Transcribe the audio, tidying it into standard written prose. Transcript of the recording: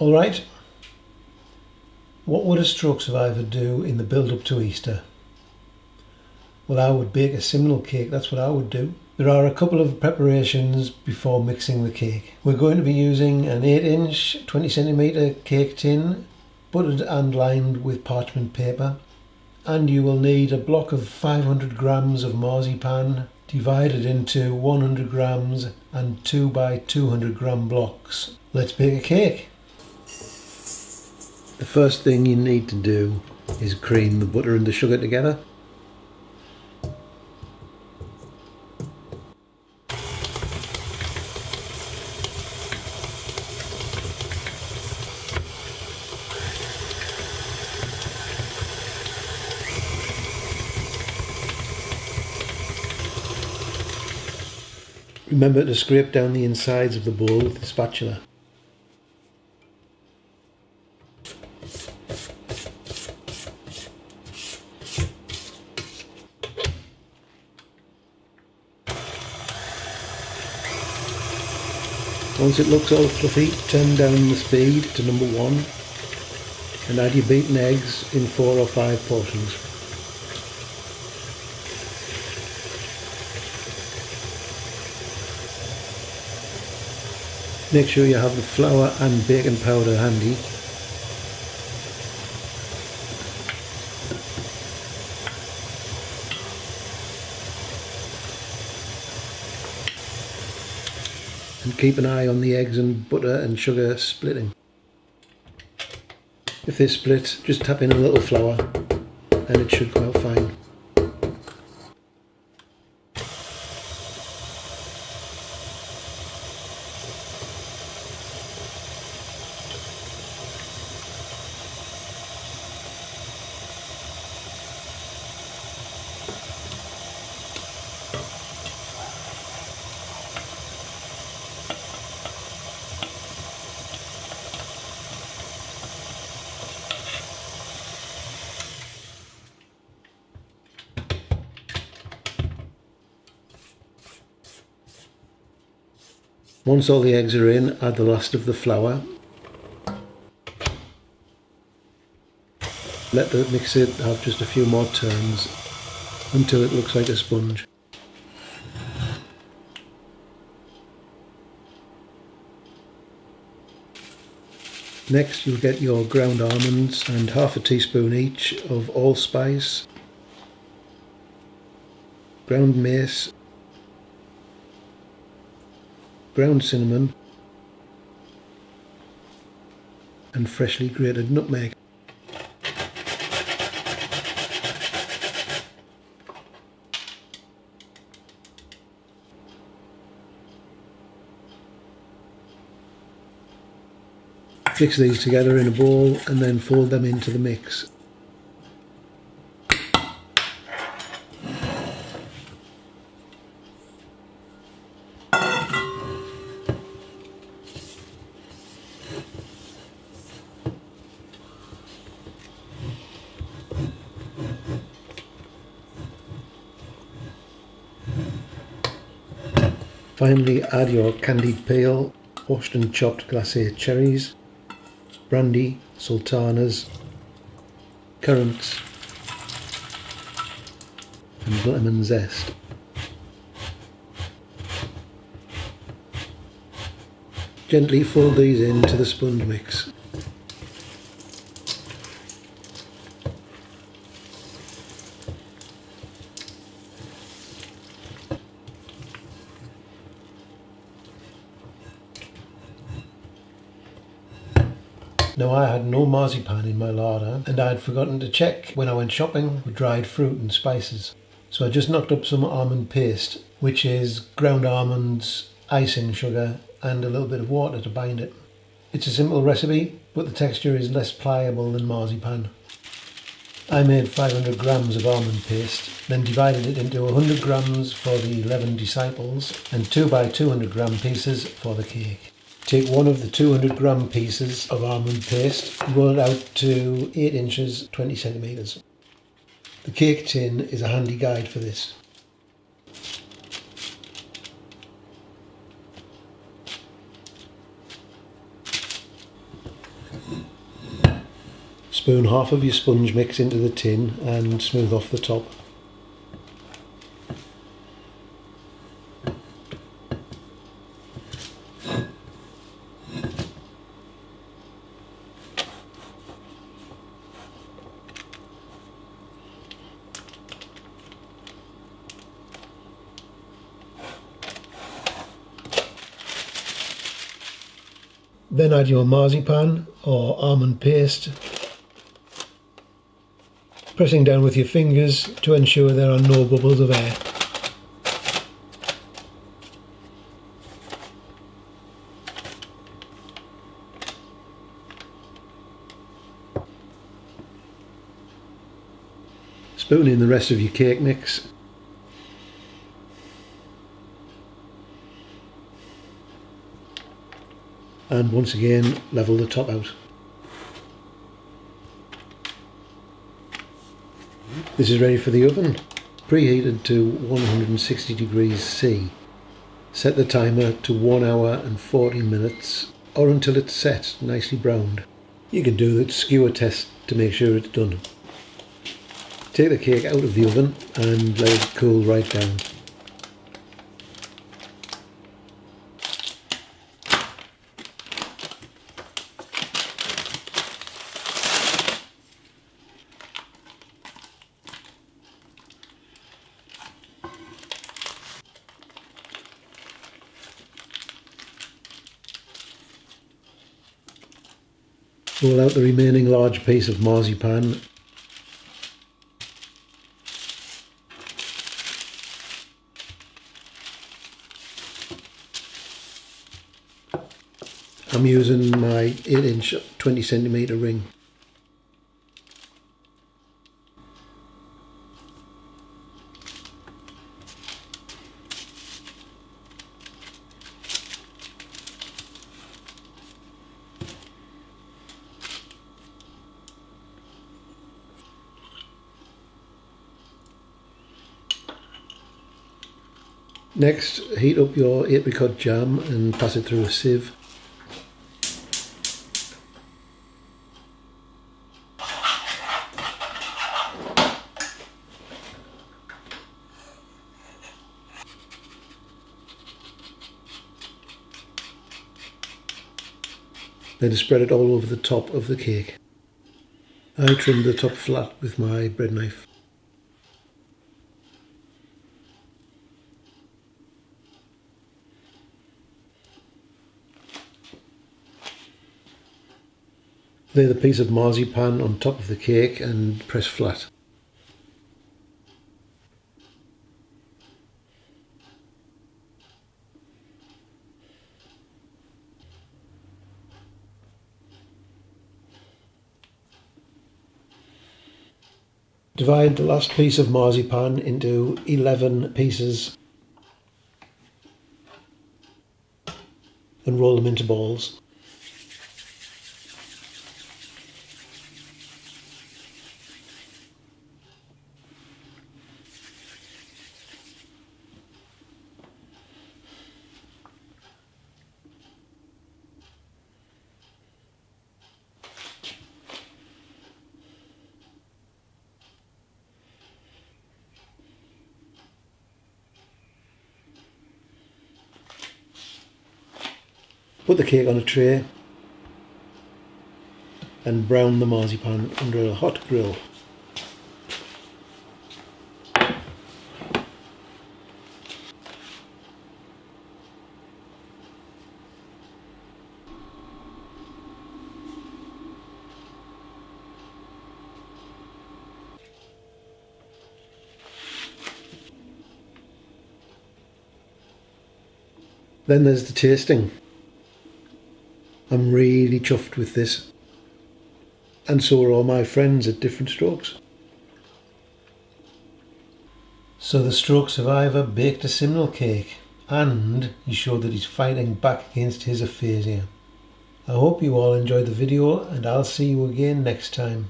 Alright, what would a stroke survivor do in the build up to Easter? Well, I would bake a Simnel cake, that's what I would do. There are a couple of preparations before mixing the cake. We're going to be using an 8-inch 20cm cake tin, buttered and lined with parchment paper, and you will need a block of 500 grams of marzipan divided into 100 grams and 2 by 200 gram blocks. Let's bake a cake. The first thing you need to do is cream the butter and the sugar together. Remember to scrape down the insides of the bowl with the spatula. Once it looks all fluffy, turn down the speed to number 1 and add your beaten eggs in 4 or 5 portions. Make sure you have the flour and baking powder handy. And keep an eye on the eggs and butter and sugar splitting. If they split, just tap in a little flour and it should come out fine. Once all the eggs are in, add the last of the flour. Let the mixer have just a few more turns until it looks like a sponge. Next you'll get your ground almonds and half a teaspoon each of allspice, ground mace, ground cinnamon and freshly grated nutmeg. Mix these together in a bowl and then fold them into the mix. Finally add your candied peel, washed and chopped glace cherries, brandy, sultanas, currants and lemon zest. Gently fold these into the sponge mix. Now I had no marzipan in my larder and I had forgotten to check when I went shopping for dried fruit and spices. So I just knocked up some almond paste, which is ground almonds, icing sugar and a little bit of water to bind it. It's a simple recipe, but the texture is less pliable than marzipan. I made 500 grams of almond paste, then divided it into 100 grams for the 11 disciples and 2 by 200 gram pieces for the cake. Take one of the 200 gram pieces of almond paste, roll it out to 8 inches 20 centimeters. The cake tin is a handy guide for this. Spoon half of your sponge mix into the tin and smooth off the top. Then add your marzipan or almond paste, pressing down with your fingers to ensure there are no bubbles of air. Spoon in the rest of your cake mix. And once again level the top out. This is ready for the oven, preheated to 160 degrees C. Set the timer to 1 hour and 40 minutes or until it's set, nicely browned. You can do the skewer test to make sure it's done. Take the cake out of the oven and let it cool right down. Roll out the remaining large piece of marzipan . I'm using my 8-inch 20cm ring. Next, heat up your apricot jam and pass it through a sieve. Then spread it all over the top of the cake. I trimmed the top flat with my bread knife. Lay the piece of marzipan on top of the cake and press flat. Divide the last piece of marzipan into 11 pieces and roll them into balls. Put the cake on a tray and brown the marzipan under a hot grill. Then there's the tasting. I'm really chuffed with this, and so are all my friends at different strokes. So the stroke survivor baked a Simnel cake, and he showed that he's fighting back against his aphasia. I hope you all enjoyed the video, and I'll see you again next time.